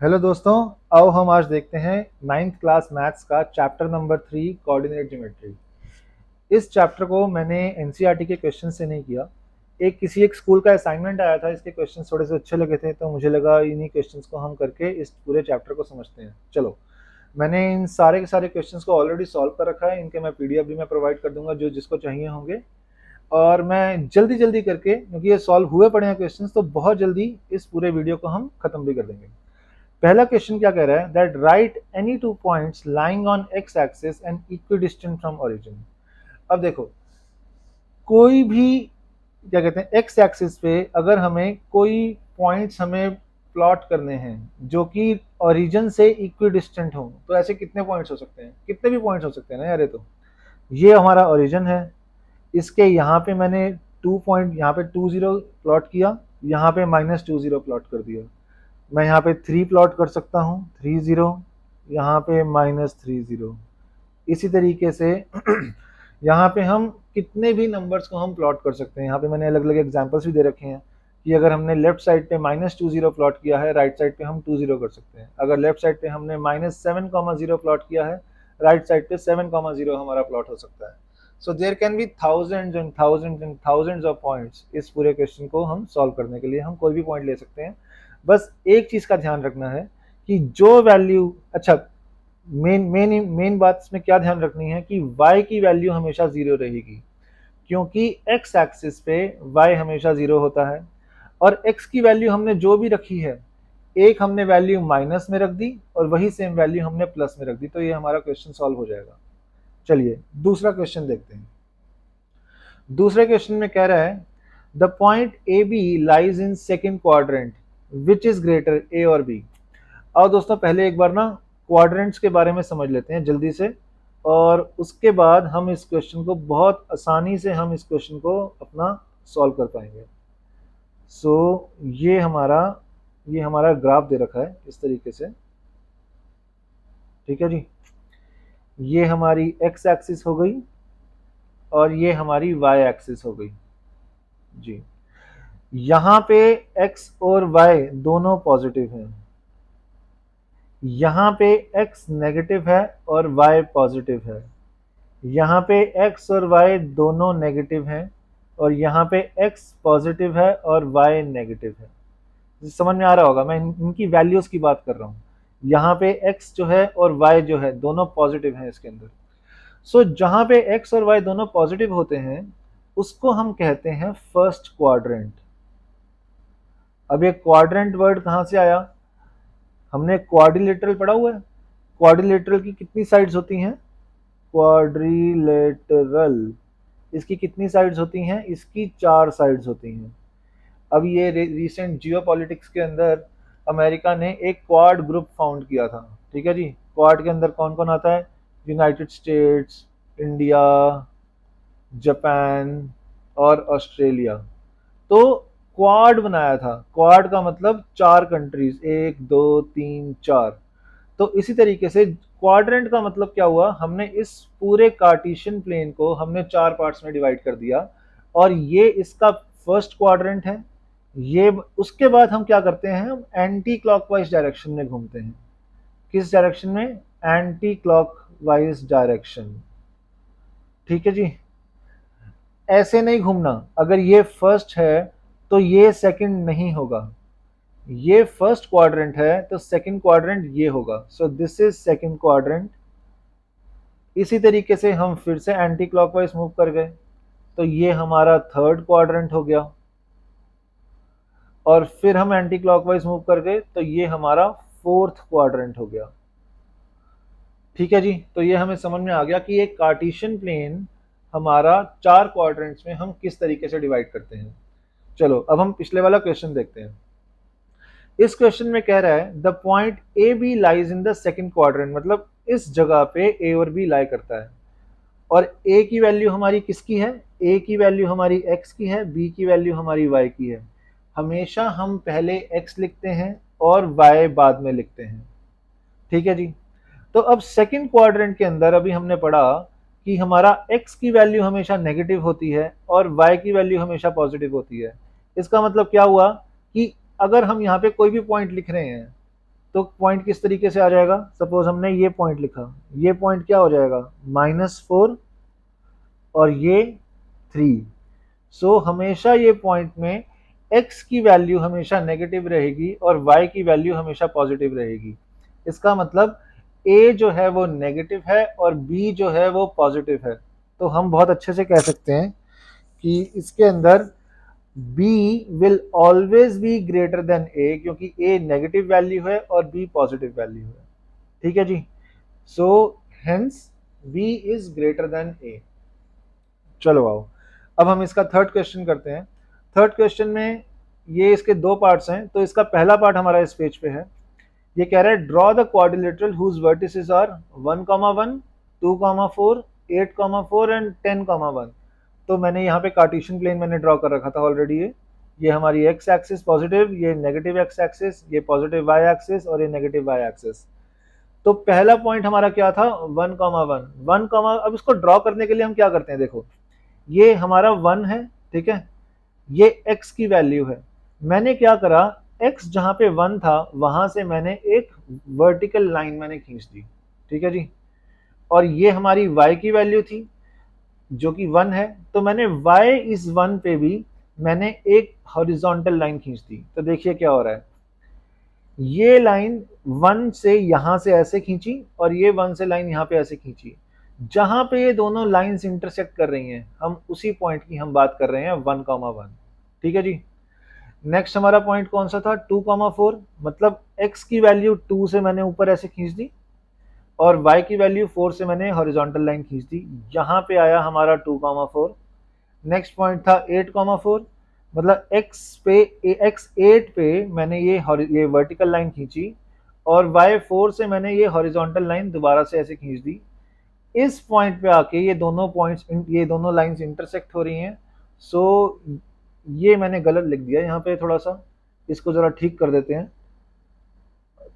Hello दोस्तों, आओ हम आज देखते हैं नाइन्थ क्लास मैथ्स का चैप्टर नंबर 3 कोऑर्डिनेट ज्योमेट्री। इस चैप्टर को मैंने एनसीईआरटी के क्वेश्चन से नहीं किया। एक स्कूल का असाइनमेंट आया था, इसके क्वेश्चंस थोड़े से अच्छे लगे थे तो मुझे लगा इन्हीं क्वेश्चंस को हम करके इस पूरे चैप्टर को समझते हैं। चलो, मैंने इन सारे के सारे क्वेश्चंस को ऑलरेडी सॉल्व कर रखा है। इनके मैं पीडीएफ भी मैं प्रोवाइड कर दूंगा जो जिसको चाहिए होंगे। और मैं जल्दी जल्दी करके, क्योंकि ये सॉल्व हुए पड़े हैं क्वेश्चंस, तो बहुत जल्दी इस पूरे वीडियो को हम खत्म भी कर देंगे। पहला क्वेश्चन क्या कह रहा है, that right any two points lying on x axis and equidistant from origin. अब देखो, कोई भी क्या कहते हैं, एक्स एक्सिस पे अगर हमें कोई पॉइंट्स हमें प्लॉट करने हैं जो कि ओरिजिन से इक्विडिस्टेंट हो, तो ऐसे कितने पॉइंट्स हो सकते हैं? कितने भी पॉइंट्स हो सकते हैं ना यार। ये हमारा ओरिजिन है। इसके यहाँ पे मैंने 2 पॉइंट, यहाँ पे 2 0 प्लॉट किया, यहाँ पे -2 0 प्लॉट कर दिया। मैं यहाँ पे 3 प्लॉट कर सकता हूँ, 3 0, यहाँ पे -3 0। इसी तरीके से यहाँ पे हम कितने भी नंबर्स को हम प्लॉट कर सकते हैं। यहाँ पे मैंने अलग अलग एग्जांपल्स भी दे रखे हैं कि अगर हमने लेफ्ट साइड पे -2 0 प्लॉट किया है, राइट साइड पे हम 2 0 कर सकते हैं। अगर लेफ्ट साइड पे हमने -7, 0 प्लॉट किया है, राइट साइड पे 7, 0 हमारा प्लॉट हो सकता है। So there can be thousands and thousands and thousands of points. इस पूरे क्वेश्चन को हम सॉल्व करने के लिए हम कोई भी पॉइंट ले सकते हैं। बस एक चीज का ध्यान रखना है कि जो वैल्यू, अच्छा, मेन मेन मेन बात इसमें क्या ध्यान रखनी है कि y की वैल्यू हमेशा 0 रहेगी, क्योंकि x एक्सिस पे y हमेशा 0 होता है। और x की वैल्यू हमने जो भी रखी है, एक हमने वैल्यू माइनस में रख दी और वही सेम वैल्यू हमने प्लस में रख दी, तो ये हमारा क्वेश्चन सॉल्व हो जाएगा। चलिए दूसरा क्वेश्चन देखते हैं। दूसरे क्वेश्चन में कह रहा है, the point A B lies in second quadrant which is greater, A और बी। आओ दोस्तों, पहले एक बार ना क्वाड्रेंट्स के बारे में समझ लेते हैं जल्दी से, और उसके बाद हम इस क्वेश्चन को बहुत आसानी से हम इस क्वेश्चन को अपना सॉल्व कर पाएंगे। ये हमारा ग्राफ दे रखा है इस तरीके से, ठीक है जी। ये हमारी एक्स एक्सिस हो गई और ये हमारी वाई एक्सिस हो गई जी। यहाँ पे x और y दोनों पॉजिटिव हैं, यहाँ पे x नेगेटिव है और y पॉजिटिव है, यहाँ पे x और y दोनों नेगेटिव हैं और यहाँ पे x पॉजिटिव है और y नेगेटिव है। समझ में आ रहा होगा, मैं इनकी वैल्यूज की बात कर रहा हूँ। यहाँ पे x जो है और y जो है दोनों पॉजिटिव हैं इसके अंदर। सो जहाँ पे x और y दोनों पॉजिटिव होते हैं उसको हम कहते हैं फर्स्ट क्वाड्रेंट। अब ये क्वाड्रेंट वर्ड कहाँ से आया? हमने क्वाड्रिलेटरल पढ़ा हुआ है। क्वाड्रिलेटरल की कितनी साइड्स होती हैं? क्वाड्रिलेटरल, इसकी कितनी साइड्स होती हैं? इसकी 4 साइड्स होती हैं। अब ये रिसेंट जियोपॉलिटिक्स के अंदर अमेरिका ने एक क्वाड ग्रुप फाउंड किया था, ठीक है जी। क्वाड के अंदर कौन कौन आता है? यूनाइटेड स्टेट्स, इंडिया, जापान और ऑस्ट्रेलिया। तो क्वाड बनाया था। क्वाड का मतलब 4 कंट्रीज, 1 2 3 4। तो इसी तरीके से क्वाड्रेंट का मतलब क्या हुआ, हमने इस पूरे कार्टेशियन प्लेन को हमने 4 पार्ट्स में डिवाइड कर दिया और ये इसका फर्स्ट क्वाड्रेंट है। ये उसके बाद हम क्या करते हैं, हम एंटी क्लॉकवाइज डायरेक्शन में घूमते हैं। किस डायरेक्शन में? एंटी क्लॉकवाइज डायरेक्शन, ठीक है जी। ऐसे नहीं घूमना, अगर ये फर्स्ट है तो ये सेकंड नहीं होगा। ये फर्स्ट क्वाड्रेंट है तो सेकंड क्वाड्रेंट ये होगा। सो दिस इज सेकंड क्वाड्रेंट। इसी तरीके से हम फिर से एंटी क्लॉकवाइज मूव कर गए तो ये हमारा थर्ड क्वाड्रेंट हो गया, और फिर हम एंटी क्लॉकवाइज मूव कर गए तो ये हमारा फोर्थ क्वाड्रेंट हो गया, ठीक है जी। तो ये हमें समझ में आ गया कि एक कार्टेशियन प्लेन हमारा 4 क्वाड्रेंट्स में हम किस तरीके से डिवाइड करते हैं। चलो अब हम पिछले वाला क्वेश्चन देखते हैं। इस क्वेश्चन में कह रहा है, the point A B lies in the second quadrant, मतलब इस जगह पे ए और बी लाई करता है। और ए की वैल्यू हमारी किसकी है? ए की वैल्यू हमारी एक्स की है, बी की वैल्यू हमारी वाई की है। हमेशा हम पहले एक्स लिखते हैं और वाई बाद में लिखते हैं, ठीक है जी। तो अब सेकंड क्वाड्रेंट के अंदर अभी हमने पढ़ा कि हमारा x की वैल्यू हमेशा नेगेटिव होती है और y की वैल्यू हमेशा पॉजिटिव होती है। इसका मतलब क्या हुआ कि अगर हम यहाँ पे कोई भी पॉइंट लिख रहे हैं तो पॉइंट किस तरीके से आ जाएगा, सपोज हमने ये पॉइंट लिखा, ये पॉइंट क्या हो जाएगा -4 और ये 3। सो हमेशा ये पॉइंट में x की वैल्यू हमेशा नेगेटिव रहेगी और y की वैल्यू हमेशा पॉजिटिव रहेगी। इसका मतलब a जो है वो नेगेटिव है और b जो है वो पॉजिटिव है। तो हम बहुत अच्छे से कह सकते हैं कि इसके अंदर b will always be greater than a, क्योंकि a नेगेटिव वैल्यू है और b पॉजिटिव वैल्यू है। ठीक है जी, so hence b is greater than a। चलो आओ, अब हम इसका थर्ड क्वेश्चन करते हैं। थर्ड क्वेश्चन में ये इसके दो पार्ट्स हैं, तो इसका पहला पार्ट हमारा इस पेज पे है। ये कह रहा है draw the quadrilateral whose vertices are 1,1, 2,4, 8,4 and 10,1। तो मैंने यहाँ पे कार्टेशियन प्लेन मैंने ड्रॉ कर रखा था ऑलरेडी। ये हमारी एक्स एक्सिस पॉजिटिव, ये नेगेटिव एक्स एक्सिस, ये पॉजिटिव वाई एक्सिस और ये नेगेटिव वाई एक्सिस। तो पहला पॉइंट हमारा क्या था 1,1 1, अब इसको ड्रॉ करने के लिए हम क्या करते हैं, देखो ये हमारा 1 है, ठीक है, ये x की वैल्यू है। मैंने क्या करा, x जहां पे 1 था वहां से मैंने एक वर्टिकल लाइन मैंने खींच दी, ठीक है जी। और ये हमारी y की वैल्यू थी जो कि 1 है, तो मैंने y इस 1 पे भी मैंने एक हॉरिजॉन्टल लाइन खींच दी। तो देखिए क्या हो रहा है, ये लाइन 1 से यहां से ऐसे खींची और ये 1 से लाइन यहां पे ऐसे खींची। जहां पे ये दोनों लाइंस इंटरसेक्ट कर रही हैं, हम उसी पॉइंट की हम बात कर रहे हैं 1,1। ठीक है जी। नेक्स्ट हमारा पॉइंट कौन सा था 2,4, मतलब x की वैल्यू 2 से मैंने ऊपर ऐसे खींच दी और y की वैल्यू 4 से मैंने हॉरिजॉन्टल लाइन खींच दी। यहाँ पे आया हमारा 2,4। नेक्स्ट पॉइंट था 8,4, मतलब x8 पे मैंने ये वर्टिकल लाइन खींची और y4 से मैंने ये हॉरिजॉन्टल लाइन दोबारा से ऐसे खींच दी। इस पॉइंट पे आके ये दोनों लाइंस इंटरसेक्ट हो रही हैं। सो ये मैंने गलत लिख दिया यहाँ पे, थोड़ा सा इसको ज़रा ठीक कर देते हैं।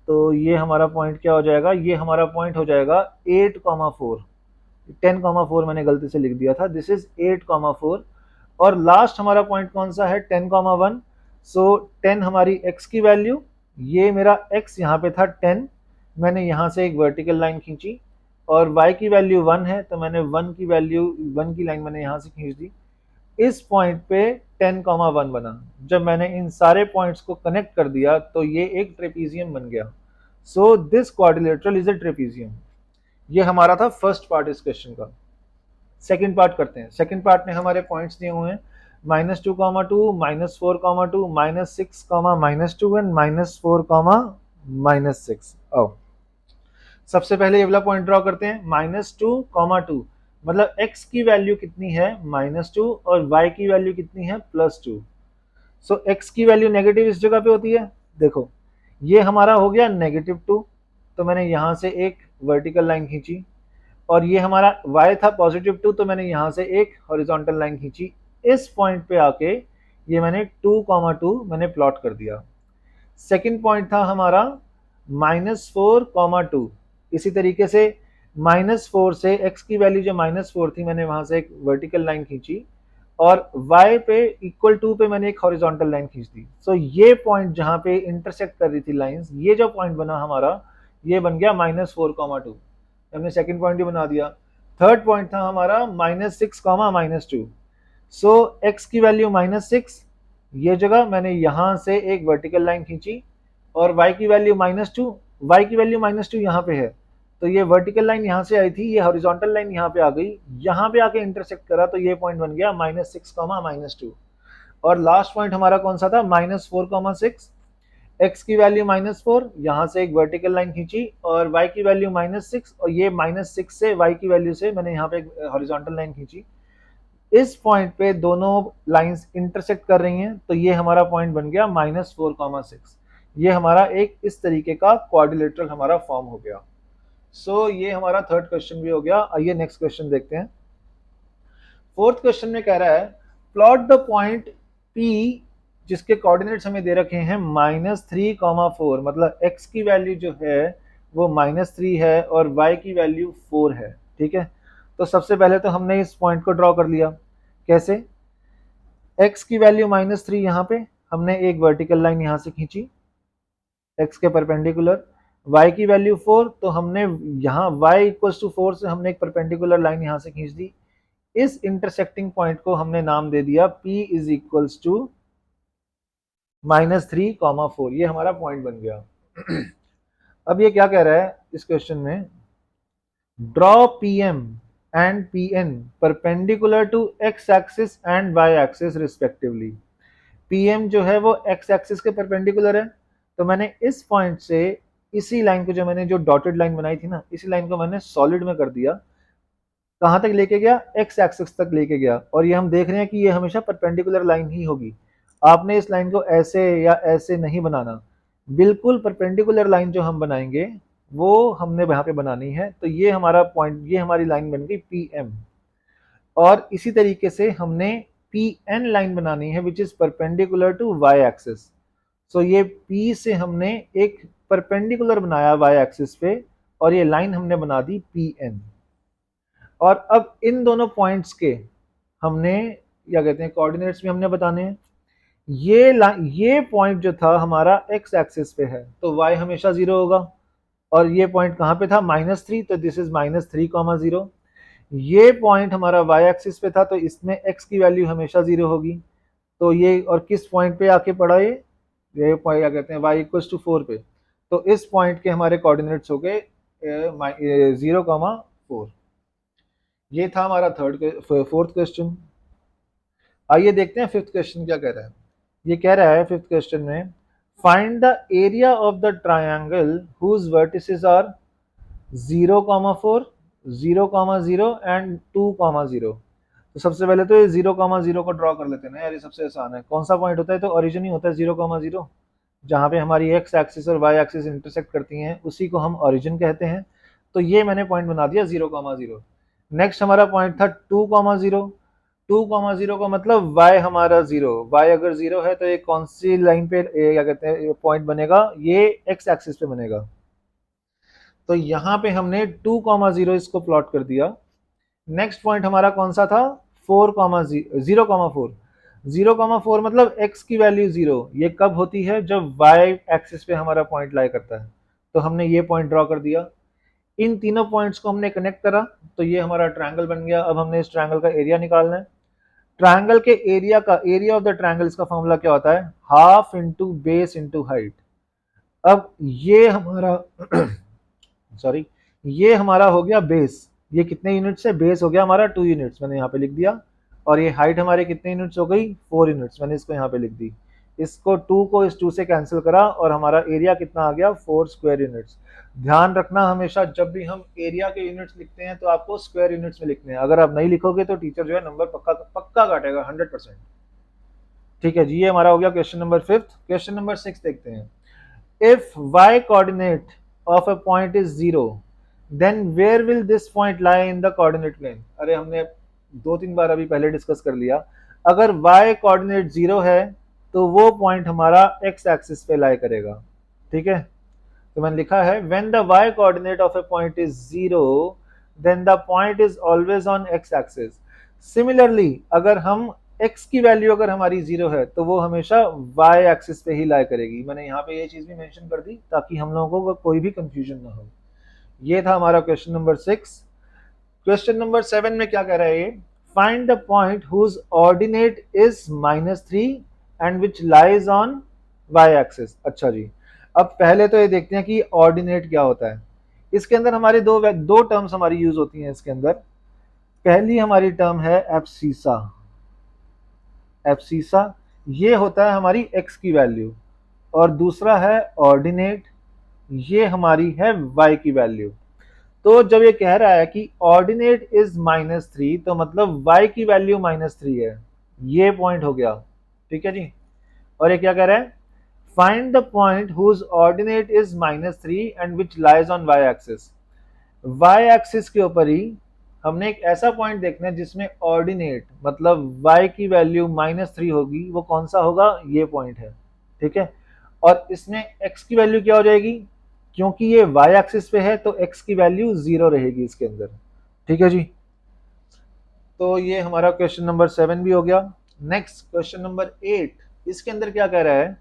तो ये हमारा पॉइंट क्या हो जाएगा, ये हमारा पॉइंट हो जाएगा 8,4। 10,4 मैंने गलती से लिख दिया था, दिस इज 8,4। और लास्ट हमारा पॉइंट कौन सा है 10,1। सो 10 हमारी x की वैल्यू, ये मेरा x यहाँ पे था 10, मैंने यहाँ से एक वर्टिकल लाइन खींची और y की वैल्यू 1 है, तो मैंने 1 की वैल्यू 1 की लाइन मैंने यहाँ से खींच दी। इस पॉइंट पे 10,1 बना। जब मैंने इन सारे पॉइंट्स को कनेक्ट कर दिया तो ये एक ट्रेपीजियम बन गया। So this quadrilateral is a trapezium. ये हमारा था फर्स्ट पार्ट इस क्वेश्चन का। सेकंड पार्ट करते हैं। सेकंड पार्ट में हमारे पॉइंट्स दिए हुए हैं -2,2, -4,2, -6, -2 एंड -4, -6। आओ सबसे पहले ये वाला पॉइंट ड्रॉ करते हैं। -2,2 मतलब x की वैल्यू कितनी है -2 और y की वैल्यू कितनी है +2। सो x की वैल्यू नेगेटिव इस जगह पे होती है, देखो ये हमारा हो गया -2, तो मैंने यहाँ से एक वर्टिकल लाइन खींची और ये हमारा y था +2, तो मैंने यहाँ से एक हॉरिजॉन्टल लाइन खींची। इस पॉइंट पे आके ये मैंने 2,2 मैंने प्लॉट कर दिया। सेकंड पॉइंट था हमारा -4,2। इसी तरीके से -4 से x की वैल्यू जो -4 थी, मैंने वहां से एक वर्टिकल लाइन खींची और y पे =2 पे मैंने एक हॉरिजॉन्टल लाइन खींच दी। सो ये पॉइंट जहां पे इंटरसेक्ट कर रही थी लाइंस, ये जो पॉइंट बना हमारा, ये बन गया -4,2। हमने सेकंड पॉइंट भी बना दिया। थर्ड पॉइंट था हमारा -6, -2। सो x की वैल्यू -6, ये जगह मैंने यहां से एक वर्टिकल लाइन खींची और y की वैल्यू -2, y की वैल्यू -2 यहाँ पे है, तो ये वर्टिकल लाइन यहाँ से आई थी, ये हॉरिजॉन्टल लाइन यहाँ पे आ गई, यहाँ पे आके इंटरसेक्ट करा, तो ये पॉइंट बन गया -6, -2। और लास्ट पॉइंट हमारा कौन सा था -4,6। x की वैल्यू -4, यहाँ से एक वर्टिकल लाइन खींची और y की वैल्यू -6 और ये -6 से y की वैल्यू से मैंने यहाँ पे एक हॉरिजॉन्टल लाइन खींची। इस पॉइंट पे दोनों लाइंस इंटरसेक्ट कर रही हैं, तो ये हमारा पॉइंट बन गया -4,6। ये हमारा एक इस तरीके का क्वाड्रिलेटरल हमारा फॉर्म हो गया। सो ये हमारा थर्ड क्वेश्चन भी हो गया। आइए नेक्स्ट क्वेश्चन देखते हैं। फोर्थ क्वेश्चन में कह रहा है प्लॉट द पॉइंट P जिसके कोऑर्डिनेट्स हमें दे रखे हैं -3,4, मतलब x की वैल्यू जो है वो -3 है और y की वैल्यू 4 है। ठीक है, तो सबसे पहले तो हमने इस पॉइंट को ड्रॉ कर लिया। कैसे, x की वैल्यू -3, यहाँ पे हमने एक वर्टिकल लाइन यहाँ से खींची x के परपेंडिकुलर, y की वैल्यू 4, तो हमने यहाँ y इक्वल्स टू 4 से हमने एक परपेंडिकुलर लाइन यहाँ से खींच दी। इस इंटरसेक्टिंग पॉइंट को हमने नाम दे दिया p इज इक्वल्स टू -3, 4, ये हमारा पॉइंट बन गया। अब ये क्या कह रहा है इस क्वेश्चन में, draw PM and PN perpendicular to x axis and y axis respectively. PM जो है वो x एक्सिस के परपेंडिकुलर है, तो मैंने इस पॉइंट से इसी लाइन को, जो मैंने जो डॉटेड लाइन बनाई थी ना, इसी लाइन को मैंने सॉलिड में कर दिया। कहाँ तक लेके गया? x एक्सिस तक लेके गया। और ये हम देख रहे हैं कि ये हमेशा परपेंडिकुलर लाइन ही होगी। आपने इस लाइन को ऐसे या ऐसे नहीं बनाना, बिल्कुल परपेंडिकुलर लाइन जो हम बनाएंगे वो हमने यहाँ पे बनानी है। तो ये हमारा पॉइंट, ये हमारी लाइन बन गई PM। और इसी तरीके से हमने PN लाइन बनानी है which is perpendicular to y axis. So ये P से हमने एक परपेंडिकुलर बनाया y एक्सिस पे, और ये लाइन हमने बना दी PN। और अब इन दोनों पॉइंट्स के हमने क्या कहते हैं, कोऑर्डिनेट्स भी हमने बताने हैं। ये पॉइंट जो था हमारा x एक्सिस पे है, तो y हमेशा 0 होगा। और ये पॉइंट कहाँ पे था? -3, तो दिस इज -3, 0। ये पॉइंट हमारा y एक्सिस पे था, तो इसमें x की वैल्यू हमेशा 0 होगी। तो ये, और किस पॉइंट पे आके पड़ा ये पॉइंट क्या कहते हैं, y इक्वल्स टू 4 पे। तो इस पॉइंट के हमारे कोऑर्डिनेट्स हो गए 0, 4। ये था हमारा फोर्थ क्वेश्चन। आइए देखते हैं फिफ्थ क्वेश्चन क्या कह रहा है। ये कह रहा है फिफ्थ क्वेश्चन में, find the area of the triangle whose vertices are 0, 4, 0, 0 and 2, 0। तो सबसे पहले तो ये 0, 0 को ड्रॉ कर लेते हैं ना यार, ये सबसे आसान है। कौन सा पॉइंट होता है? तो ओरिजिन ही होता है 0, 0, जहाँ पे हमारी x एक्सिस और y एक्सिस इंटरसेक्ट करती हैं, उसी को हम ओरिजिन कहते हैं। तो ये मैंने पॉइंट बना दिया 0, 0। नेक्स्ट हमारा पॉइंट था 2, 0। 2, 0 का मतलब y हमारा 0, y अगर 0 है तो ये कौन सी लाइन पे क्या कहते हैं पॉइंट बनेगा? ये x एक्सिस पे बनेगा। तो यहाँ पे हमने 2, 0 इसको प्लॉट कर दिया। नेक्स्ट पॉइंट हमारा कौन सा था? 4, 0, 4। 0, 4 मतलब x की वैल्यू 0। ये कब होती है? जब y एक्सिस पे हमारा पॉइंट लाई करता है। तो हमने ये पॉइंट ड्रॉ कर दिया। इन तीनों पॉइंट्स को हमने कनेक्ट करा, तो ये हमारा ट्रायंगल बन गया। अब हमने इस ट्रायंगल का एरिया निकालना है। ट्रायंगल के एरिया ऑफ द ट्रायंगल, इसका फॉर्मूला क्या होता है? Half into base into height. अब ये हमारा सॉरी, ये हमारा हो गया बेस। ये कितने यूनिट्स है? बेस हो गया हमारा 2 यूनिट्स, मैंने यहाँ पे लिख दिया। और ये हाइट हमारे कितने यूनिट्स हो गई? 4 यूनिट्स, मैंने इसको यहाँ पे लिख दी। इसको 2 को इस 2 से कैंसिल करा, और हमारा एरिया कितना आ गया? 4 स्क्वायर यूनिट्स। ध्यान रखना हमेशा जब भी हम एरिया के यूनिट्स लिखते हैं तो आपको स्क्वायर यूनिट्स में लिखने हैं। अगर आप नहीं लिखोगे तो टीचर जो है नंबर पक्का पक्का काटेगा 100%। ठीक है जी, ये हमारा हो गया क्वेश्चन नंबर 5। क्वेश्चन नंबर 6 देखते हैं। If y coordinate of a point is 0, then where will this point lie in the coordinate plane? अरे हमने 2-3 बार अभी पहले डिस्कस कर लिया। अगर y कोऑर्डिनेट 0 है तो वो पॉइंट हमारा x एक्सिस पे लाई करेगा। ठीक है, तो मैंने लिखा है when the y coordinate of a point is 0, then the point is always on x axis. Similarly, अगर हम x की वैल्यू अगर हमारी 0 है तो वो हमेशा y एक्सिस पे ही लाई करेगी। मैंने यहाँ पे ये चीज भी मेंशन कर दी ताकि हम लोगों को कोई भी कंफ्यूजन ना हो। ये था हमारा क्वेश्चन नंबर 6। क्वेश्चन नंबर 7 में क्या कह रहा है ये? Find the point whose ordinate is -3 and which lies on y axis. अच्छा जी, अब पहले तो ये देखते हैं कि ऑर्डिनेट क्या होता है। इसके अंदर हमारी दो टर्म्स हमारी यूज होती हैं इसके अंदर। पहली हमारी टर्म है एब्सिसा। एब्सिसा ये होता है हमारी x की वैल्यू, और दूसरा है ऑर्डिनेट, ये हमारी है y की वैल्यू। तो जब ये कह रहा है कि ऑर्डिनेट इज -3, तो मतलब y की वैल्यू -3 है। ये पॉइंट हो गया। ठीक है जी। और ये क्या कह रहा है? Find the point whose ordinate is -3 and which lies on y axis. y axis के ऊपर ही हमने एक ऐसा पॉइंट देखना है जिसमें ऑर्डिनेट मतलब y की वैल्यू -3 होगी। वो कौन सा होगा? ये पॉइंट है। ठीक है, और इसमें x की वैल्यू क्या हो जाएगी? क्योंकि ये y एक्सिस पे है तो x की वैल्यू 0 रहेगी इसके अंदर। ठीक है जी, तो ये हमारा क्वेश्चन नंबर 7 भी हो गया। नेक्स्ट क्वेश्चन नंबर 8, इसके अंदर क्या कह रहा है?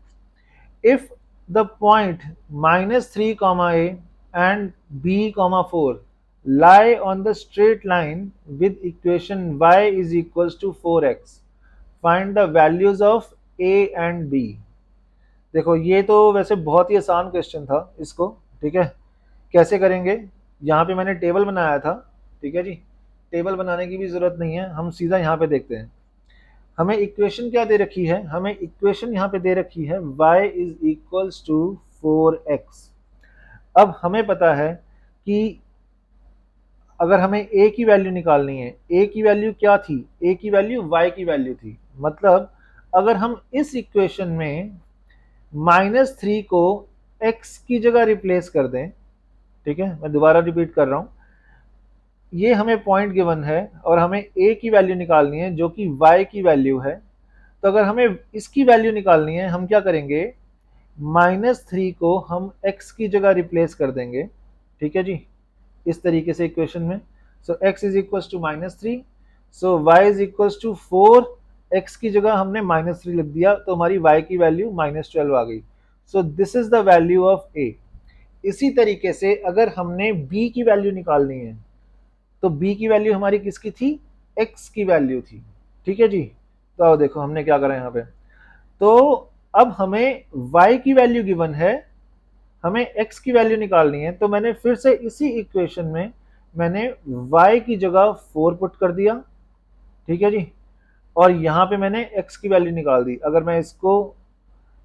If the point -3, and B, 4 lie on the straight line with equation y is equals to 4x. Find the values of a and b. देखो ये तो वैसे बहुत ही आसान क्वेश्चन था इसको, ठीक है। कैसे करेंगे, यहाँ पे मैंने टेबल बनाया था, ठीक है जी। टेबल बनाने की भी ज़रूरत नहीं है, हम सीधा यहाँ पे देखते हैं। हमें इक्वेशन क्या दे रखी है, हमें इक्वेशन यहाँ पे दे रखी है y is equals to 4x। अब हमें पता है कि अगर हमें a की वैल्यू निकालनी है, a की वैल्यू क्या थी, a की वैल्यू y की वैल्यू थी। मतलब अगर हम इस इक्वेशन में -3 को x की जगह रिप्लेस कर दें, ठीक है, मैं दोबारा रिपीट कर रहा हूँ, ये हमें पॉइंट गिवन है और हमें a की वैल्यू निकालनी है जो कि y की वैल्यू है। तो अगर हमें इसकी वैल्यू निकालनी है, हम क्या करेंगे, -3 को हम x की जगह रिप्लेस कर देंगे, ठीक है जी, इस तरीके से इक्वेशन में। So x is equals to -3, so y is equals to 4, x की जगह हमने -3 लिख दिया तो हमारी y की वैल्यू -12 आ गई। सो this is the value of a। इसी तरीके से अगर हमने b की वैल्यू निकालनी है, तो b की वैल्यू हमारी किसकी थी, x की वैल्यू थी, ठीक है जी। तो आओ देखो हमने क्या करा यहाँ पे। तो अब हमें y की वैल्यू गिवन है, हमें x की वैल्यू निकालनी है, तो मैंने फिर से इसी इक्वेशन में मैंने y की जगह 4 पुट कर दिया, ठीक है जी। और यहाँ पे मैंने x की वैल्यू निकाल दी। अगर मैं इसको,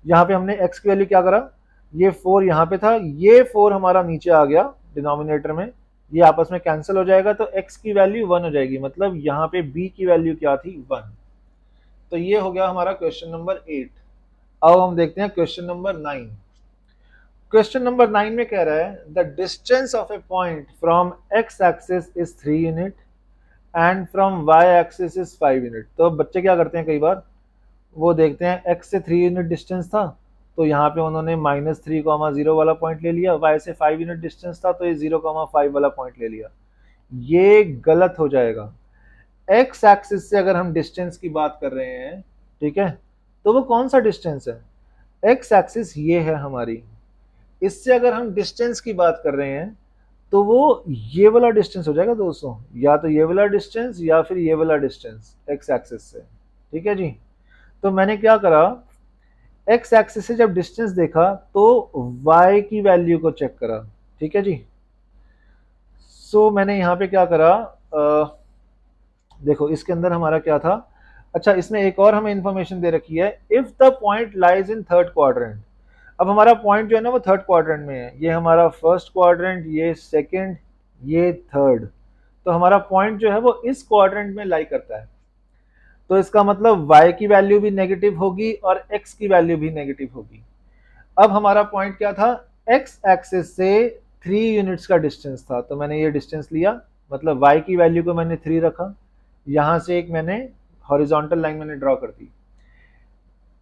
यहाँ पे हमने x की वैल्यू क्या करा, ये 4 यहाँ पे था, ये 4 हमारा नीचे आ गया डिनोमिनेटर में, ये आपस में कैंसिल हो जाएगा, तो x की वैल्यू 1 हो जाएगी। मतलब यहाँ पे b की वैल्यू क्या थी, 1। तो ये हो गया हमारा क्वेश्चन नंबर 8। अब हम देखते हैं क्वेश्चन नंबर 9। क्वेश्चन नंबर 9 में कह रहा है the distance of a point from X axis is 3 unit and from Y axis is 5 unit. तो बच्चे क्या करते हैं, कई बार वो देखते हैं एक्स से 3 यूनिट डिस्टेंस था, तो यहाँ पे उन्होंने -3, 0 वाला पॉइंट ले लिया। वाई से 5 यूनिट डिस्टेंस था, तो ये 0, 5 वाला पॉइंट ले लिया। ये गलत हो जाएगा। एक्स एक्सिस से अगर हम डिस्टेंस की बात कर रहे हैं, ठीक है, तो वो कौन सा डिस्टेंस है, एक्स एक्सिस ये है हमारी। इससे अगर हम डिस्टेंस की बात कर रहे हैं, तो वो ये वाला डिस्टेंस हो जाएगा दोस्तों, या तो ये वाला डिस्टेंस या फिर ये वाला डिस्टेंस एक्स एक्सिस से, ठीक है जी। तो मैंने क्या करा, एक्स एक्सिस से जब डिस्टेंस देखा तो y की वैल्यू को चेक करा, ठीक है जी। सो मैंने यहाँ पे क्या करा, देखो इसके अंदर हमारा क्या था। अच्छा, इसमें एक और हमें इंफॉर्मेशन दे रखी है, if the point lies in third quadrant. अब हमारा पॉइंट जो है ना वो थर्ड क्वाड्रेंट में है, ये हमारा फर्स्ट क्वाड्रेंट, ये सेकंड, ये थर्ड। तो हमारा पॉइंट जो है वो इस क्वाड्रेंट में लाई करता है। तो इसका मतलब y की वैल्यू भी नेगेटिव होगी और x की वैल्यू भी नेगेटिव होगी। अब हमारा पॉइंट क्या था, x एक्सिस से 3 यूनिट्स का डिस्टेंस था, तो मैंने ये डिस्टेंस लिया, मतलब y की वैल्यू को मैंने 3 रखा, यहां से एक मैंने हॉरिजॉन्टल लाइन मैंने ड्रॉ कर दी।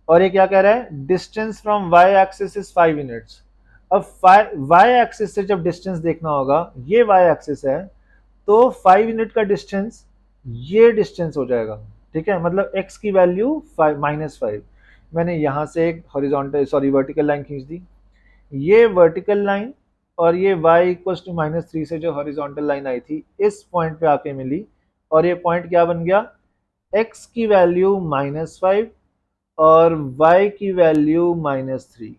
और ये क्या कह रहा है, distance from Y axis is 5 units. अब वाई एक्सिस से जब डिस्टेंस देखना होगा, ये वाई एक्सिस है, तो 5 यूनिट का डिस्टेंस ये डिस्टेंस हो जाएगा, ठीक है। मतलब x की वैल्यू -5। मैंने यहाँ से एक हॉरिजॉन्टल वर्टिकल लाइन खींच दी, ये वर्टिकल लाइन और ये y इक्वल्स टू -3 से जो हॉरिजॉन्टल लाइन आई थी इस पॉइंट पे आके मिली, और ये पॉइंट क्या बन गया, x की वैल्यू -5 और y की वैल्यू -3।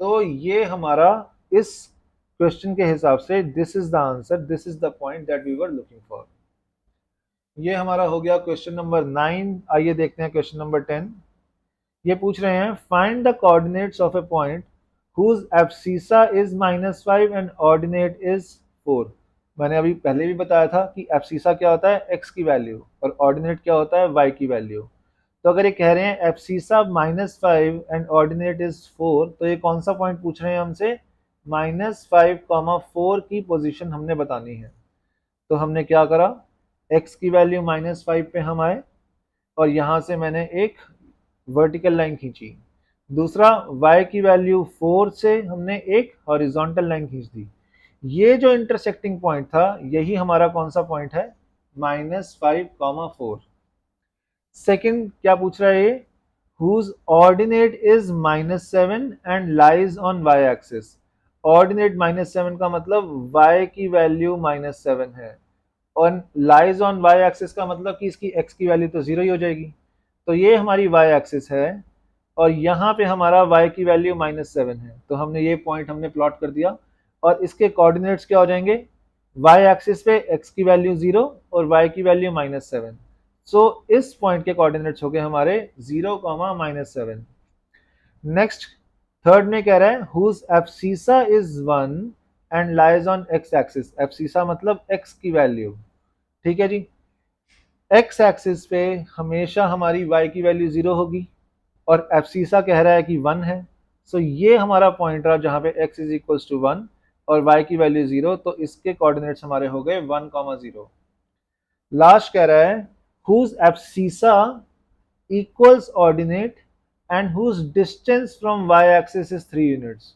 तो ये हमारा इस क्वेश्चन के हिसाब से this is the answer, this is the point that we were looking for. ये हमारा हो गया क्वेश्चन नंबर 9। आइए देखते हैं क्वेश्चन नंबर 10। ये पूछ रहे हैं find the coordinates of a point whose abscissa is -5 and ordinate is 4। मैंने अभी पहले भी बताया था कि एब्सिसा क्या होता है, x की वैल्यू, और ऑर्डिनेट क्या होता है, y की वैल्यू। तो अगर ये कह रहे हैं एब्सिसा -5 एंड ऑर्डिनेट इज 4, तो ये कौन सा पॉइंट पूछ रहे हैं हमसे, -5, 4 की पोजीशन हमने बतानी है। तो हमने क्या करा, x की वैल्यू -5 पे हम आए और यहाँ से मैंने एक वर्टिकल लाइन खींची। दूसरा, y की वैल्यू 4 से हमने एक हॉरिजॉन्टल लाइन खींच दी। ये जो इंटरसेक्टिंग पॉइंट था यही हमारा कौन सा पॉइंट है, -5, 4। सेकंड क्या पूछ रहा है ये, whose ordinate is -7 and lies on y axis। Ordinate -7 का मतलब y की वैल्यू -7 है, और लाइज ऑन y एक्सिस का मतलब कि इसकी x की वैल्यू तो 0 ही हो जाएगी। तो ये हमारी y एक्सिस है और यहाँ पे हमारा y की वैल्यू -7 है, तो हमने ये पॉइंट हमने प्लॉट कर दिया और इसके कोऑर्डिनेट्स क्या हो जाएंगे, y एक्सिस पे x की वैल्यू 0 और y की वैल्यू -7। सो इस पॉइंट के कोऑर्डिनेट्स हो गए हमारे 0, -7। नेक्स्ट थर्ड में कह रहा है whose abscissa is 1 and lies on x axis। abscissa मतलब x की वैल्यू, ठीक है जी। x एक्सिस पे हमेशा हमारी y की वैल्यू 0 होगी और एब्सिसा कह रहा है कि 1 है। सो ये हमारा पॉइंट रहा जहां पे x इज इक्वल्स टू 1 और y की वैल्यू 0, तो इसके कोऑर्डिनेट्स हमारे हो गए 1, 0। लास्ट कह रहा है whose abscissa equals ordinate and whose distance from y axis is 3 units।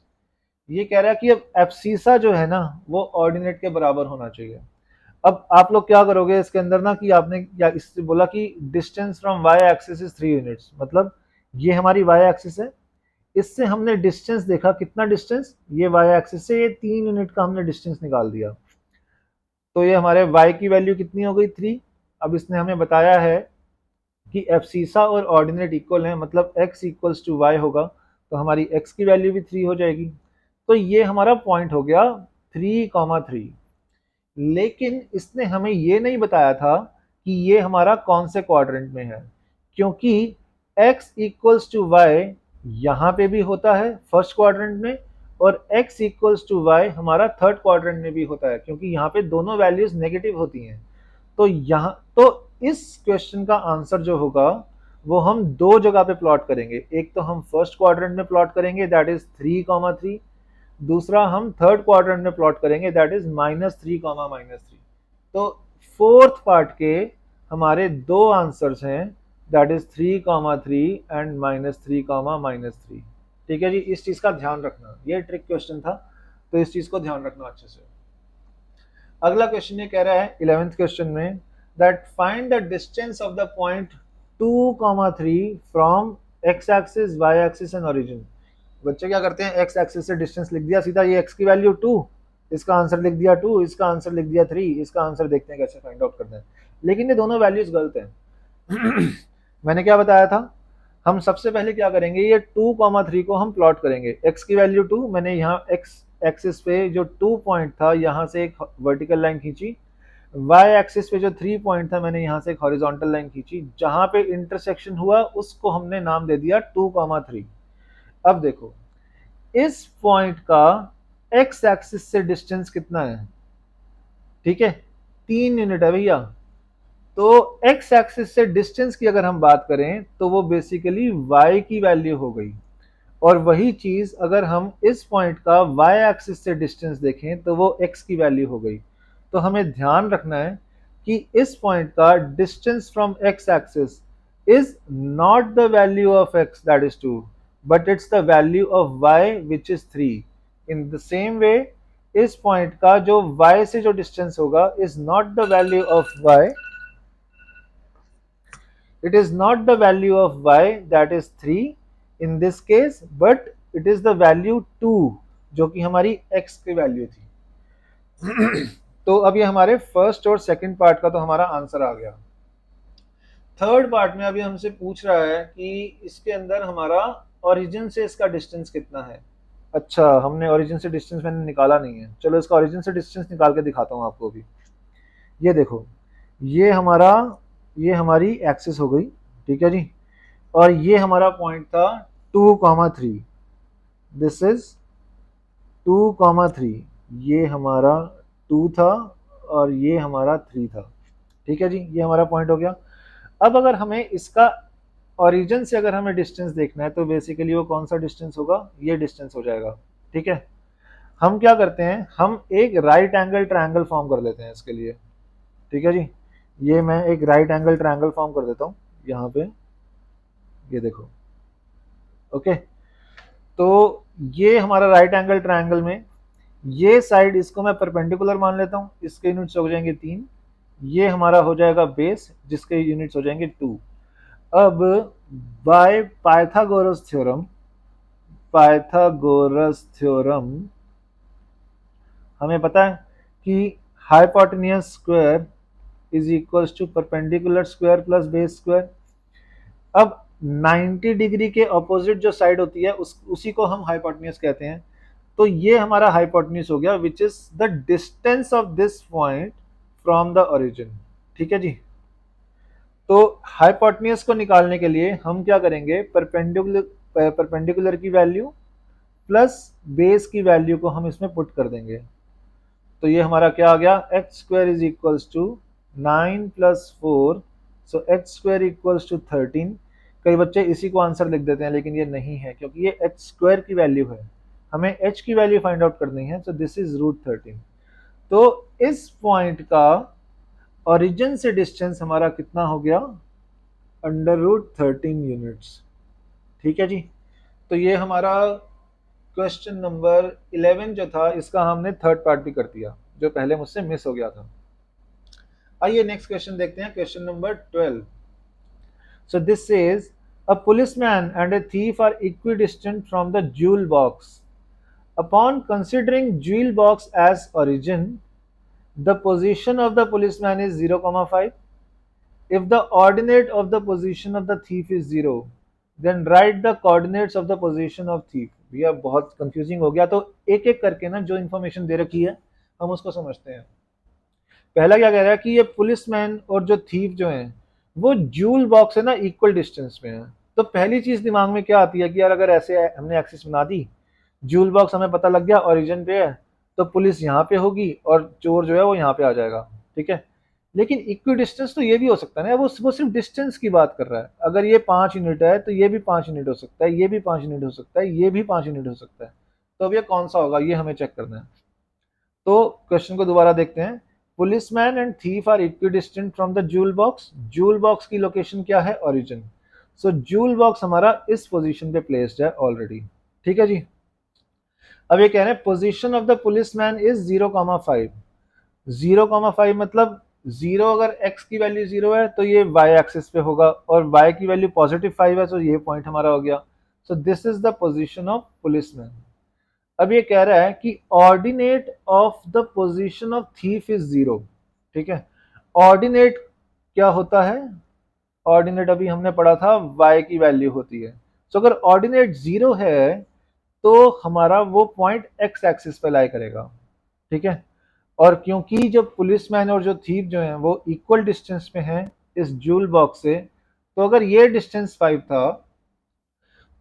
ये कह रहा है कि अब एब्सिसा जो है ना वो ऑर्डिनेट के बराबर होना चाहिए। अब आप लोग क्या करोगे इसके अंदर ना कि आपने क्या इससे बोला कि distance from y axis is 3 units, मतलब ये हमारी y एक्सिस है, इससे हमने डिस्टेंस देखा, कितना डिस्टेंस, ये y एक्सिस से ये 3 यूनिट का हमने डिस्टेंस निकाल दिया, तो ये हमारे y की वैल्यू कितनी हो गई 3। अब इसने हमें बताया है कि एब्सिसा और ऑर्डिनेट इक्वल हैं, मतलब x इक्वल्स टू y होगा, तो हमारी x की वैल्यू भी 3 हो जाएगी। तो ये हमारा पॉइंट हो गया 3,3। लेकिन इसने हमें ये नहीं बताया था कि ये हमारा कौन से क्वाड्रेंट में है, क्योंकि x इक्वल्स टू वाई यहाँ पे भी होता है फर्स्ट क्वाड्रेंट में, और x इक्वल्स टू वाई हमारा थर्ड क्वाड्रेंट में भी होता है, क्योंकि यहाँ पे दोनों वैल्यूज नेगेटिव होती हैं। तो यहाँ तो इस क्वेश्चन का आंसर जो होगा वो हम दो जगह पे प्लॉट करेंगे। एक तो हम फर्स्ट क्वाड्रेंट में प्लॉट करेंगे, दैट इज 3,3। दूसरा हम थर्ड क्वाड्रेंट में प्लॉट करेंगे, दैट इज -3, -3। तो फोर्थ पार्ट के हमारे दो आंसर्स हैं, दैट इज 3,3 एंड -3, -3। ठीक है जी, इस चीज का ध्यान रखना, ये ट्रिक क्वेश्चन था, तो इस चीज को ध्यान रखना अच्छे से। अगला क्वेश्चन ये कह रहा है 11th क्वेश्चन में that find the distance of the point 2,3 from x axis, y axis and origin. बच्चे क्या करते हैं, x एक्सिस से डिस्टेंस लिख दिया सीधा, ये x की वैल्यू 2, इसका आंसर लिख दिया 2, इसका आंसर लिख दिया 3, इसका आंसर देखते हैं कैसे फाइंड आउट करते हैं। लेकिन ये दोनों वैल्यूज गलत हैं। मैंने क्या बताया था, हम सबसे पहले क्या करेंगे, ये 2,3 को हम प्लॉट करेंगे, x की वैल्यू 2, मैंने यहाँ x एक्सिस पे जो 2 पॉइंट था यहाँ से एक वर्टिकल लाइन खींची, y एक्सिस पे जो 3 पॉइंट था मैंने यहाँ से एक हॉरिजॉन्टल लाइन खींची, जहां पे इंटरसेक्शन हुआ उसको हमने नाम दे दिया 2,3। अब देखो इस पॉइंट का x एक्सिस से डिस्टेंस कितना है, ठीक है 3 यूनिट है भैया। तो x एक्सिस से डिस्टेंस की अगर हम बात करें तो वो बेसिकली y की वैल्यू हो गई, और वही चीज अगर हम इस पॉइंट का y एक्सिस से डिस्टेंस देखें तो वो x की वैल्यू हो गई। तो हमें ध्यान रखना है कि इस पॉइंट का distance from x axis is not the value of x that is 2, but it's the value of y which is 3। In the same way इस पॉइंट का जो y से जो डिस्टेंस होगा is not the value of y, it is not the value of y that is 3 in this case, but it is the value 2 जो कि हमारी x की वैल्यू थी। तो अब ये हमारे फर्स्ट और सेकंड पार्ट का तो हमारा आंसर आ गया। थर्ड पार्ट में अभी हमसे पूछ रहा है कि इसके अंदर हमारा ओरिजिन से इसका डिस्टेंस कितना है। अच्छा, हमने ओरिजिन से डिस्टेंस मैंने निकाला नहीं है, चलो इसका ओरिजिन से डिस्टेंस निकाल के दिखाता हूँ आपको भी। ये देखो, ये हमारी एक्सिस हो गई, ठीक है जी, और ये हमारा पॉइंट था 2,3, दिस इज 2,3, ये हमारा 2 था और ये हमारा 3 था, ठीक है जी, ये हमारा पॉइंट हो गया। अब अगर हमें इसका ओरिजिन से अगर हमें डिस्टेंस देखना है तो बेसिकली वो कौन सा डिस्टेंस होगा, ये डिस्टेंस हो जाएगा, ठीक है। हम क्या करते हैं, हम एक राइट एंगल ट्रायंगल फॉर्म कर लेते हैं इसके लिए, ठीक है जी। ये मैं एक राइट एंगल ट्रायंगल फॉर्म कर देता हूँ यहाँ पे, ये देखो, ओके। तो ये हमारा राइट एंगल ट्रायंगल में ये साइड इसको मैं परपेंडिकुलर मान लेता हूँ, इसके यूनिट्स हो जाएंगे 3, ये हमारा हो जाएगा बेस जिसके यूनिट्स हो जाएंगे 2। अब बाय पाइथागोरस थ्योरम हमें पता है कि hypotenuse square is equals to perpendicular square plus base square. अब 90 डिग्री के ऑपोजिट जो साइड होती है उसी को हम हाइपोटेन्यूज कहते हैं। तो ये हमारा हाइपोटेन्यूज हो गया which is the distance of this point from the origin. ठीक है जी। तो हाइपोटेन्यूज को निकालने के लिए हम क्या करेंगे, परपेंडिकुलर की वैल्यू प्लस बेस की वैल्यू को हम इसमें पुट कर देंगे। तो ये हमारा क्या आ गया, X square is equals to 9 + 4, so X square equals to 13। कई बच्चे इसी को आंसर लिख देते हैं लेकिन ये नहीं है क्योंकि ये एक्स स्क्वायर की वैल्यू है, हमें एच की वैल्यू फाइंड आउट करनी है। So this is √13। तो इस पॉइंट का ओरिजिन से डिस्टेंस हमारा कितना हो गया, √13 यूनिट्स। ठीक है जी। तो ये हमारा क्वेश्चन नंबर 11 जो था इसका हमने थर्ड पार्ट भी कर दिया जो पहले मुझसे मिस हो गया था। आइए नेक्स्ट क्वेश्चन देखते हैं, question number 12। So this says a policeman and a thief are equidistant from the jewel box. Upon considering jewel box as origin, the position of the policeman is 0,5. If the ordinate of the position of the thief is 0, then write the coordinates of the position of thief। भैया बहुत confusing हो गया, तो एक एक करके ना जो इन्फॉर्मेशन दे रखी है हम उसको समझते हैं। पहला क्या कह रहा है कि ये पुलिसमैन और जो थीफ जो हैं वो जूल बॉक्स से ना इक्वल डिस्टेंस में है। तो पहली चीज दिमाग में क्या आती है कि यार अगर ऐसे हमने एक्सिस बना दी, जूल बॉक्स हमें पता लग गया ओरिजिन पे है, तो पुलिस यहाँ पे होगी और चोर जो है वो यहाँ पे आ जाएगा। ठीक है, लेकिन इक्वी डिस्टेंस तो ये भी हो सकता है ना, वो सिर्फ डिस्टेंस की बात कर रहा है। अगर ये 5 यूनिट है तो ये भी 5 यूनिट हो सकता है, ये भी 5 यूनिट हो सकता है, ये भी 5 यूनिट हो सकता है। तो अब ये कौन सा होगा ये हमें चेक करना है। तो क्वेश्चन को दोबारा देखते हैं। Policeman and thief are equidistant from the jewel box. Jewel box की लोकेशन क्या है, ओरिजिन। सो जूल बॉक्स हमारा इस पोजीशन पे प्लेस्ड है ऑलरेडी। ठीक है जी। अब ये कह रहे हैं position of the policeman is 0,5। 0,5 मतलब 0 अगर x की वैल्यू 0 है तो ये y एक्सिस पे होगा, और y की वैल्यू +5 है तो ये पॉइंट हमारा हो गया। सो this is the position of policeman. अब ये कह रहा है कि ordinate of the position of thief is 0। ठीक है, ऑर्डिनेट क्या होता है, ऑर्डिनेट अभी हमने पढ़ा था y की वैल्यू होती है। सो अगर ऑर्डिनेट 0 है तो हमारा वो पॉइंट x एक्सिस पे लाई करेगा। ठीक है, और क्योंकि जो पुलिसमैन और जो थीफ जो है वो इक्वल डिस्टेंस में है इस जूल बॉक्स से, तो अगर ये डिस्टेंस 5 था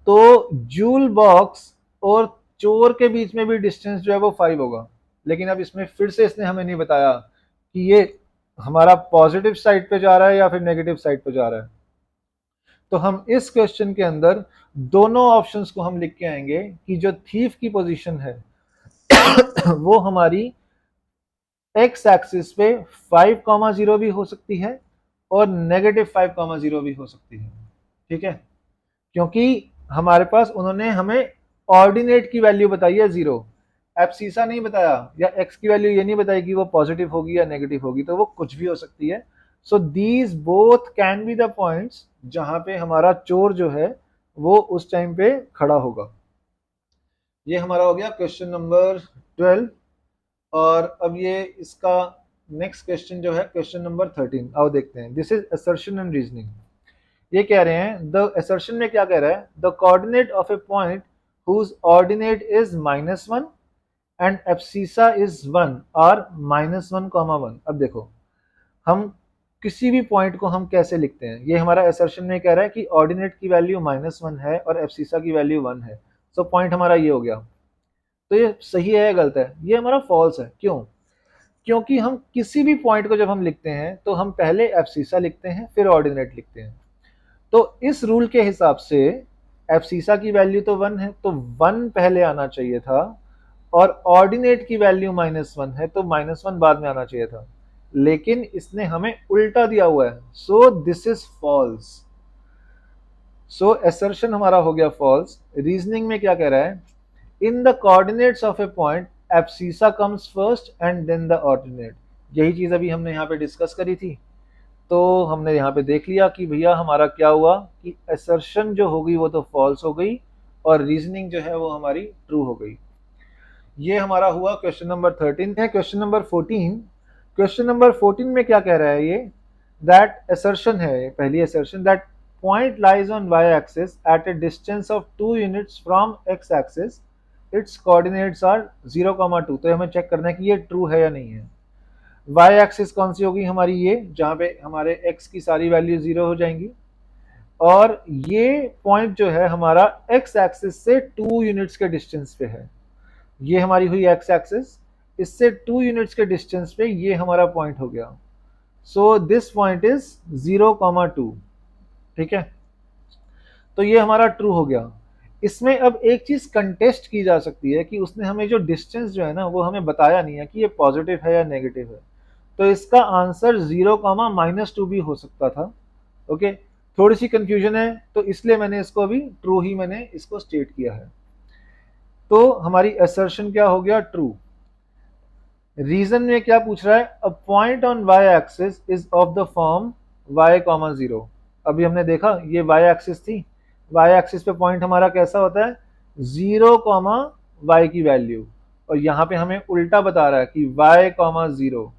तो जूल बॉक्स और चोर के बीच में भी डिस्टेंस जो है वो 5 होगा। लेकिन अब इसमें फिर से इसने हमें नहीं बताया कि ये हमारा पॉजिटिव साइड पे जा रहा है या फिर नेगेटिव साइड पे जा रहा है। तो हम इस क्वेश्चन के अंदर दोनों ऑप्शंस को हम लिख के आएंगे कि जो थीफ की पोजीशन है वो हमारी एक्स एक्सिस पे 5,0 भी हो सकती है और -5,0 भी हो सकती है। ठीक है, क्योंकि हमारे पास उन्होंने हमें ऑर्डिनेट की वैल्यू बताई है 0, एब्सिसा नहीं बताया, या एक्स की वैल्यू ये नहीं बताई कि वो पॉजिटिव होगी या नेगेटिव होगी, तो वो कुछ भी हो सकती है। So these both can be the points जहां पे हमारा चोर जो है वो उस टाइम पे खड़ा होगा। ये हमारा हो गया क्वेश्चन नंबर 12। और अब ये इसका नेक्स्ट क्वेश्चन जो है क्वेश्चन नंबर 13, आओ देखते हैं। This is assertion and reasoning. ये कह रहे हैं द असर्शन में क्या कह रहा है, the coordinate of a point whose ordinate is -1 and abscissa is 1 are -1,1। अब देखो हम किसी भी पॉइंट को हम कैसे लिखते हैं, ये हमारा असर्शन में कह रहा है कि ऑर्डिनेट की वैल्यू -1 है और एब्सिसा की वैल्यू 1 है। सो पॉइंट हमारा ये हो गया। तो ये सही है या गलत है, ये हमारा फॉल्स है। क्यों, क्योंकि हम किसी भी पॉइंट को जब हम लिखते हैं तो हम पहले एब्सिसा लिखते हैं फिर ऑर्डिनेट लिखते हैं। तो इस रूल के हिसाब से एब्सिसा की वैल्यू तो 1 है तो 1 पहले आना चाहिए था, और ऑर्डिनेट की वैल्यू -1 है तो -1 बाद में आना चाहिए था। लेकिन इसने हमें उल्टा दिया हुआ है। So this is false. So assertion हमारा हो गया फॉल्स। रीजनिंग में क्या कह रहा है, in the coordinates of a point abscissa comes first and then the ordinate. यही चीज अभी हमने यहाँ पे डिस्कस करी थी। तो हमने यहाँ पे देख लिया कि भैया हमारा क्या हुआ कि असर्शन जो होगी वो तो फॉल्स हो गई और रीजनिंग जो है वो हमारी ट्रू हो गई। ये हमारा हुआ क्वेश्चन नंबर 13 है। क्वेश्चन नंबर 14, क्वेश्चन नंबर 14 में क्या कह रहा है ये, दैट असर्शन है, पहली assertion, that point lies on Y axis at a distance of 2 units from X axis, its coordinates are 0,2। तो हमें चेक करना है कि ये ट्रू है या नहीं है। वाई एक्सिस कौन सी होगी हमारी, ये जहाँ पे हमारे एक्स की सारी वैल्यू 0 हो जाएंगी, और ये पॉइंट जो है हमारा एक्स एक्सिस से 2 यूनिट्स के डिस्टेंस पे है। ये हमारी हुई एक्स एक्सिस, इससे 2 यूनिट्स के डिस्टेंस पे ये हमारा पॉइंट हो गया। So this point is 0,2। ठीक है, तो ये हमारा ट्रू हो गया। इसमें अब एक चीज कंटेस्ट की जा सकती है कि उसने हमें जो डिस्टेंस जो है ना वो हमें बताया नहीं है कि ये पॉजिटिव है या नेगेटिव है। तो इसका आंसर 0,-2 भी हो सकता था। ओके, थोड़ी सी कंफ्यूजन है तो इसलिए मैंने इसको अभी ट्रू ही मैंने इसको स्टेट किया है। तो हमारी असर्शन क्या हो गया, ट्रू। रीजन में क्या पूछ रहा है, a point on Y axis is of the form y, 0। अभी हमने देखा ये y एक्सिस थी, y एक्सिस पे पॉइंट हमारा कैसा होता है, 0, y की वैल्यू, और यहाँ पे हमें उल्टा बता रहा है कि y, 0।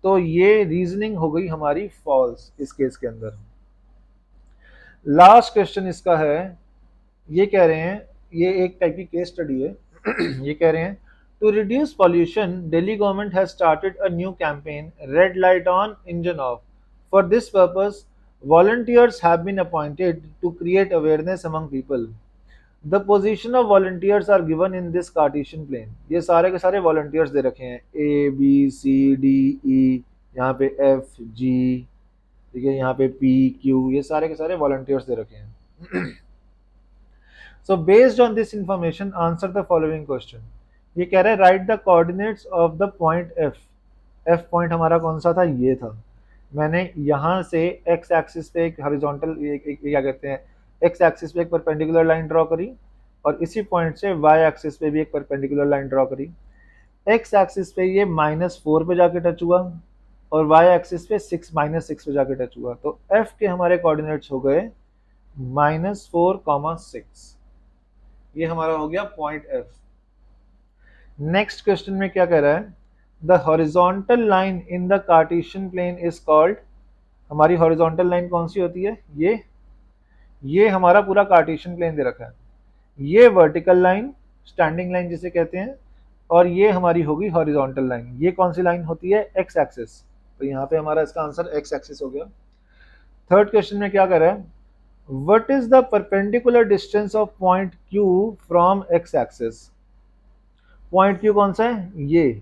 तो ये रीजनिंग हो गई हमारी फॉल्स इस केस के अंदर। लास्ट क्वेश्चन इसका है, ये कह रहे हैं, ये एक टाइप की केस स्टडी है। ये कह रहे हैं, to reduce pollution Delhi government has started a new campaign, red light on engine off. For this purpose volunteers have been appointed to create awareness among people. The position of volunteers are given in this Cartesian plane. ये सारे के सारे volunteers दे रखे हैं, A, B, C, D, E, यहाँ पे F, G, ठीक है, यहाँ पे P, Q, ये सारे के सारे volunteers दे रखे हैं। So based on this information, answer the following question. ये कह रहा है write the coordinates of the point F. F point हमारा कौन सा था, ये था। मैंने यहाँ से x एक्सिस पे एक हॉरिजॉन्टल क्या कहते हैं, x एक्सिस पे एक परपेंडिकुलर लाइन ड्रॉ करी, और इसी पॉइंट से y एक्सिस पे भी एक परपेंडिकुलर लाइन ड्रॉ करी। x एक्सिस पे ये -4 पे जाके टच हुआ, और y एक्सिस पे -6 पे जाके टच हुआ। तो f के हमारे कोऑर्डिनेट्स हो गए -4, 6। ये हमारा हो गया पॉइंट F। नेक्स्ट क्वेश्चन में क्या कह रहा है, the horizontal line in the cartesian plane is called. हमारी हॉरिजॉन्टल लाइन कौन सी होती है, ये हमारा पूरा कार्टेशियन प्लेन दे रखा है। ये वर्टिकल लाइन, स्टैंडिंग लाइन जिसे कहते हैं, और ये हमारी होगी हॉरिजॉन्टल लाइन। ये कौन सी लाइन होती है, एक्स एक्सिस। तो यहाँ पे हमारा इसका आंसर एक्स एक्सिस हो गया। थर्ड क्वेश्चन में क्या कर रहा है, What is the perpendicular distance of point Q from x axis? Point Q कौन सा है, ये।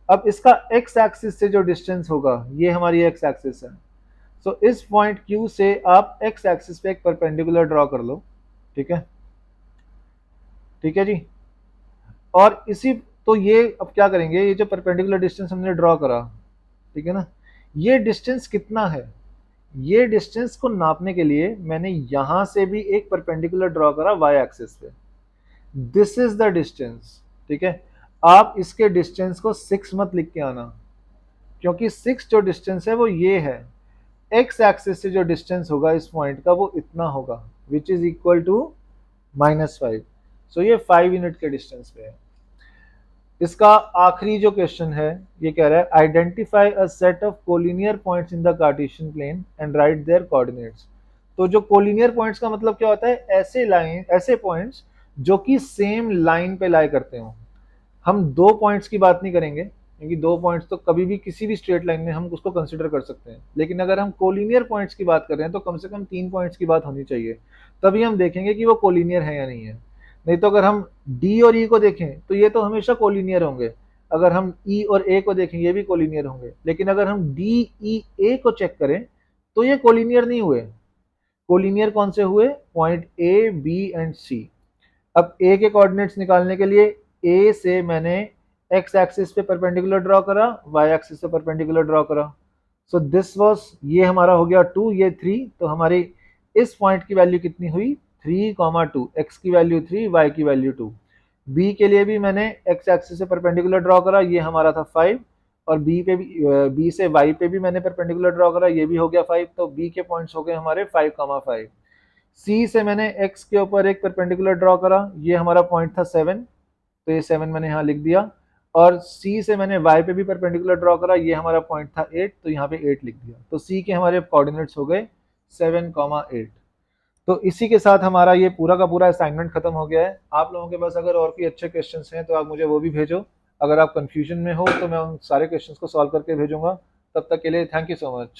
अब इसका x एक्सिस से जो डिस्टेंस होगा, ये हमारी x एक्सिस है। सो इस पॉइंट Q से आप x एक्सिस पे एक परपेंडिकुलर ड्रॉ कर लो। ठीक है, ठीक है जी। और इसी, तो ये अब क्या करेंगे, ये जो परपेंडिकुलर डिस्टेंस हमने ड्रॉ करा, ठीक है ना, ये डिस्टेंस कितना है, ये डिस्टेंस को नापने के लिए मैंने यहां से भी एक परपेंडिकुलर ड्रॉ करा y एक्सिस पे। This is the distance. ठीक है, आप इसके डिस्टेंस को 6 मत लिख के आना, क्योंकि 6 जो डिस्टेंस है वो ये है। x एक्सिस से जो डिस्टेंस होगा इस पॉइंट का वो इतना होगा, विच इज इक्वल टू -5। सो ये 5 यूनिट के डिस्टेंस पे है। इसका आखिरी जो क्वेश्चन है, ये कह रहा है, identify a set of collinear points in the cartesian plane and write their coordinates. तो जो कोलिनियर पॉइंट्स का मतलब क्या होता है, ऐसे लाइन, ऐसे पॉइंट्स जो कि सेम लाइन पे लाई करते हो। हम 2 पॉइंट्स की बात नहीं करेंगे, क्योंकि 2 पॉइंट्स तो कभी भी किसी भी स्ट्रेट लाइन में हम उसको कंसिडर कर सकते हैं, लेकिन अगर हम कोलिनियर पॉइंट्स की बात कर रहे हैं तो कम से कम 3 पॉइंट्स की बात होनी चाहिए, तभी हम देखेंगे कि वो कोलिनियर है या नहीं है। नहीं तो अगर हम डी और ई को देखें तो ये तो हमेशा कोलिनियर होंगे, अगर हम ई और ए को देखें ये भी कोलिनियर होंगे, लेकिन अगर हम डी ई ए को चेक करें तो ये कोलिनियर नहीं हुए। कोलिनियर कौन से हुए, पॉइंट ए, बी एंड सी। अब ए के कोऑर्डिनेट्स निकालने के लिए ए से मैंने एक्स एक्सिस पे परपेंडिकुलर ड्रॉ करा, वाई एक्सिस पे परपेंडिकुलर ड्रॉ करा। सो दिस वाज, ये हमारा हो गया 2, ये 3। तो हमारी इस पॉइंट की वैल्यू कितनी हुई, 3, 2, एक्स की वैल्यू 3, वाई की वैल्यू 2। बी के लिए भी मैंने एक्स एक्सिस से परपेंडिकुलर ड्रॉ करा, ये हमारा था 5, और बी पे भी बी से वाई पे भी मैंने परपेंडिकुलर ड्रॉ करा, ये भी हो गया 5, तो बी के पॉइंट्स हो गए हमारे 5,5। सी से मैंने एक्स के ऊपर एक परपेंडिकुलर ड्रॉ करा, ये हमारा पॉइंट था 7, तो ये 7 मैंने यहाँ लिख दिया। और सी से मैंने वाई पे भी परपेंडिकुलर ड्रॉ करा, ये हमारा पॉइंट था 8, तो यहाँ पे 8 लिख दिया। तो सी के हमारे कोऑर्डिनेट्स हो गए 7,8। तो इसी के साथ हमारा ये पूरा का पूरा असाइनमेंट खत्म हो गया है। आप लोगों के पास अगर और कोई अच्छे क्वेश्चंस हैं तो आप मुझे वो भी भेजो। अगर आप कंफ्यूजन में हो तो मैं उन सारे क्वेश्चंस को सॉल्व करके भेजूंगा। तब तक के लिए थैंक यू सो मच।